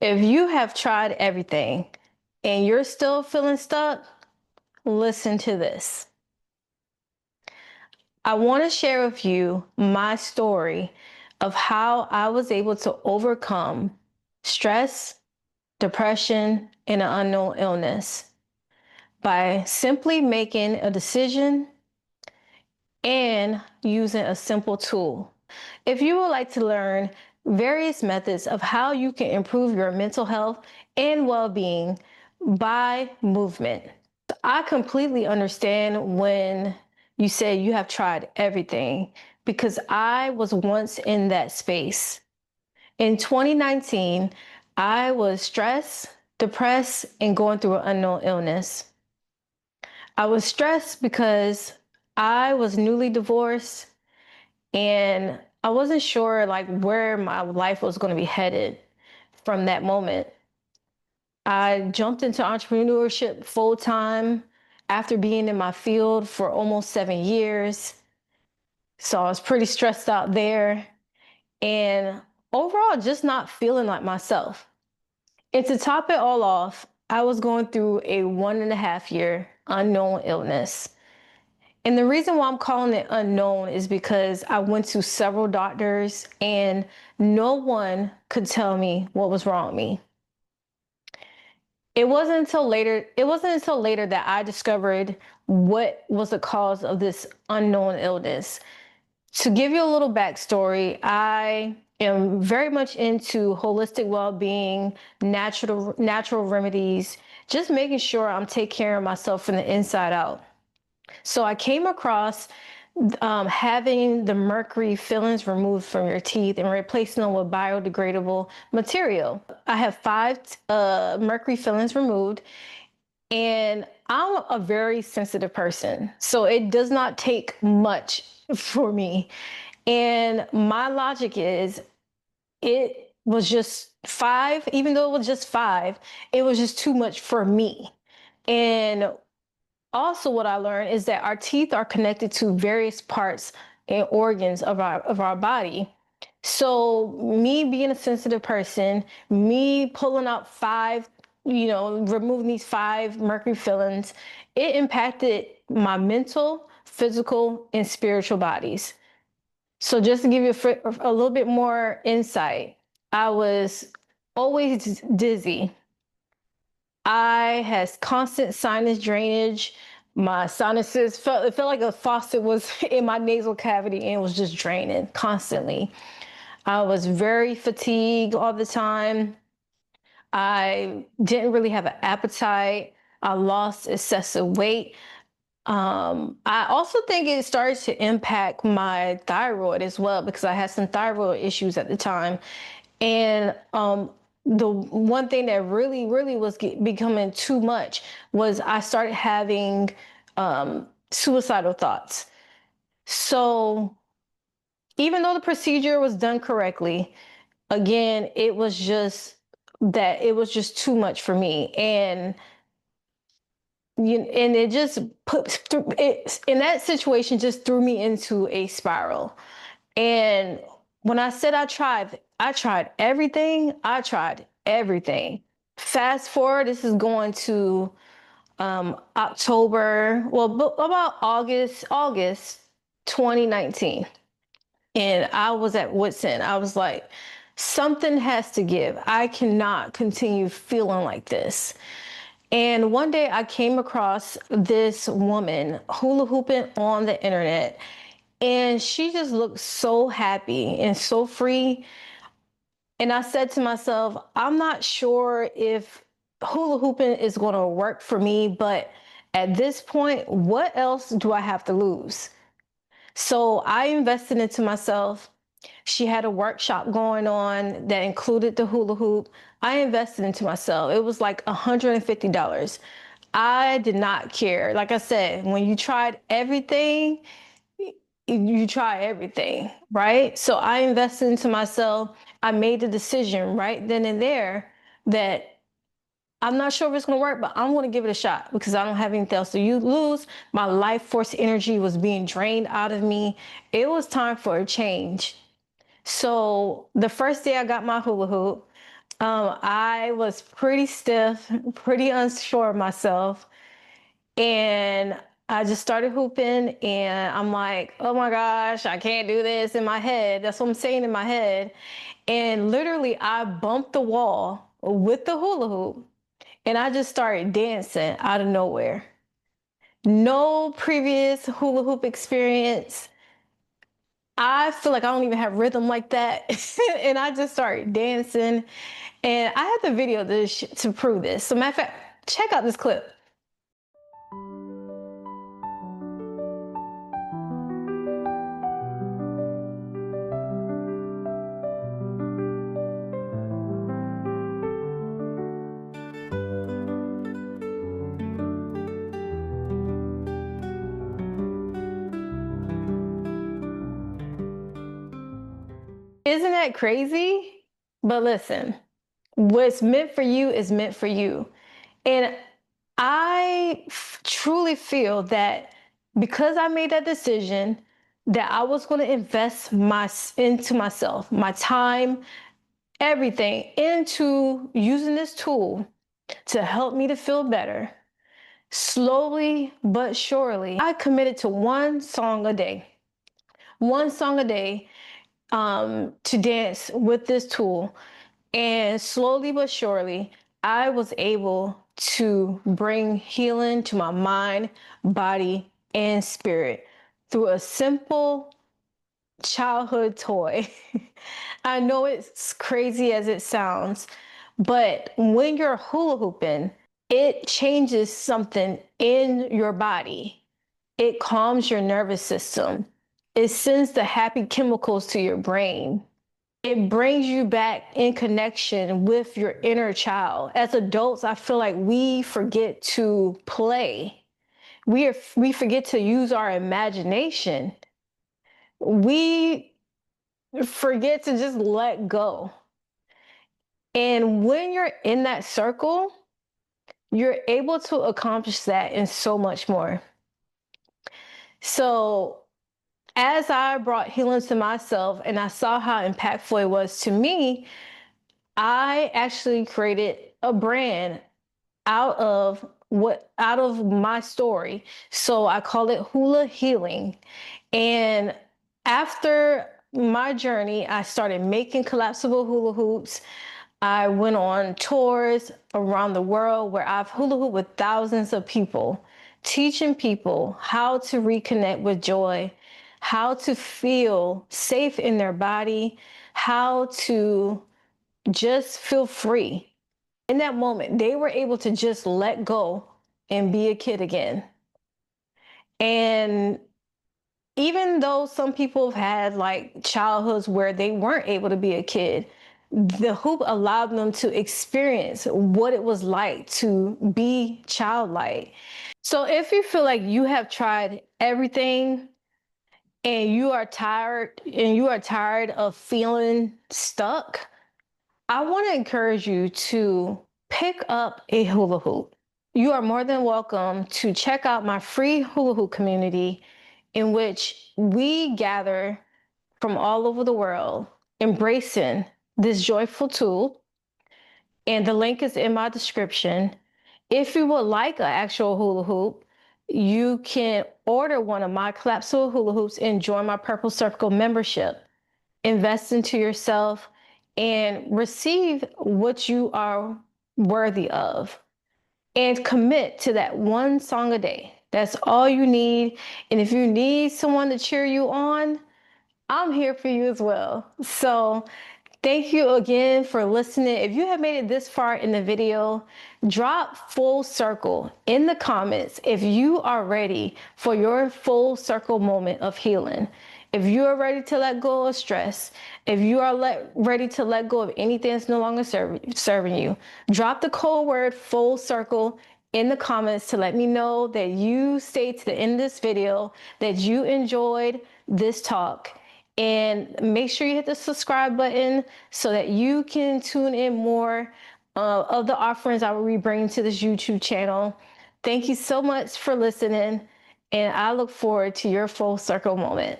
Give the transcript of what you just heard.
If you have tried everything and you're still feeling stuck, listen to this. I want to share with you my story of how I was able to overcome stress, depression, and an unknown illness by simply making a decision and using a simple tool. If you would like to learn various methods of how you can improve your mental health and well-being by movement, I completely understand when you say you have tried everything because I was once in that space. In 2019, I was stressed, depressed, and going through an unknown illness. I was stressed because I was newly divorced and I wasn't sure like where my life was going to be headed from that moment. I jumped into entrepreneurship full time after being in my field for almost 7 years. So I was pretty stressed out there and overall just not feeling like myself. And to top it all off, I was going through a 1.5 year unknown illness. And the reason why I'm calling it unknown is because I went to several doctors and no one could tell me what was wrong with me. It wasn't until later that I discovered what was the cause of this unknown illness. To give you a little backstory, I am very much into holistic well-being, natural remedies, just making sure I'm taking care of myself from the inside out. So I came across having the mercury fillings removed from your teeth and replacing them with biodegradable material. I have five mercury fillings removed, and I'm a very sensitive person. So it does not take much for me. And my logic is it was just five, even though it was just five, it was just too much for me. And also what I learned is that our teeth are connected to various parts and organs of our body. So me being a sensitive person, me pulling out five, removing these five mercury fillings, it impacted my mental, physical, and spiritual bodies. So just to give you a little bit more insight, I was always dizzy. I had constant sinus drainage. My sinuses it felt like a faucet was in my nasal cavity and it was just draining constantly. I was very fatigued all the time. I didn't really have an appetite. I lost excessive weight. I also think it started to impact my thyroid as well because I had some thyroid issues at the time. And the one thing that really was becoming too much was I started having suicidal thoughts. So even though the procedure was done correctly, again, it was just too much for me. And it just put it in that situation just threw me into a spiral. And when I said I tried everything. I tried everything. Fast forward, this is going to October, well, about August 2019. And I was at wit's end. I was like, something has to give. I cannot continue feeling like this. And one day I came across this woman hula hooping on the internet, and she just looked so happy and so free. And I said to myself, I'm not sure if hula hooping is going to work for me, but at this point, what else do I have to lose? So I invested into myself. She had a workshop going on that included the hula hoop. I invested into myself. It was like $150. I did not care. Like I said, when you tried everything, you try everything, right? So I invested into myself. I made the decision right then and there that I'm not sure if it's going to work, but I'm going to give it a shot because I don't have anything else to lose. My life force energy was being drained out of me. It was time for a change. So the first day I got my hula hoop, I was pretty stiff, pretty unsure of myself. And I just started hooping, and I'm like, oh my gosh, I can't do this in my head. That's what I'm saying in my head. And literally, I bumped the wall with the hula hoop, and I just started dancing out of nowhere. No previous hula hoop experience. I feel like I don't even have rhythm like that. And I just started dancing. And I have the video to prove this. So, matter of fact, check out this clip. Isn't that crazy? But listen, what's meant for you is meant for you. And I truly feel that because I made that decision, that I was going to invest into myself, my time, everything into using this tool to help me to feel better. Slowly but surely, I committed to one song a day to dance with this tool. And slowly but surely, I was able to bring healing to my mind, body, and spirit through a simple childhood toy. I know it's crazy as it sounds, but when you're hula hooping, it changes something in your body. It calms your nervous system. It sends the happy chemicals to your brain. It brings you back in connection with your inner child. As adults, I feel like we forget to play. We forget to use our imagination. We forget to just let go. And when you're in that circle, you're able to accomplish that and so much more. So, as I brought healing to myself and I saw how impactful it was to me, I actually created a brand out of my story. So I call it Hula Healing. And after my journey, I started making collapsible hula hoops. I went on tours around the world where I've hula hooped with thousands of people, teaching people how to reconnect with joy, how to feel safe in their body, how to just feel free. In that moment, they were able to just let go and be a kid again. And even though some people have had like childhoods where they weren't able to be a kid, the hoop allowed them to experience what it was like to be childlike. So if you feel like you have tried everything and you are tired of feeling stuck, I want to encourage you to pick up a hula hoop. You are more than welcome to check out my free hula hoop community in which we gather from all over the world, embracing this joyful tool. And the link is in my description. If you would like an actual hula hoop, you can order one of my collapsible hula hoops and join my Purple Circle membership. Invest into yourself and receive what you are worthy of. And commit to that one song a day. That's all you need. And if you need someone to cheer you on, I'm here for you as well. So thank you again for listening. If you have made it this far in the video, drop full circle in the comments if you are ready for your full circle moment of healing. If you are ready to let go of stress, if you are ready to let go of anything that's no longer serving you, drop the code word full circle in the comments to let me know that you stayed to the end of this video, that you enjoyed this talk. And make sure you hit the subscribe button so that you can tune in more of the offerings I will be bringing to this YouTube channel. Thank you so much for listening, and I look forward to your full circle moment.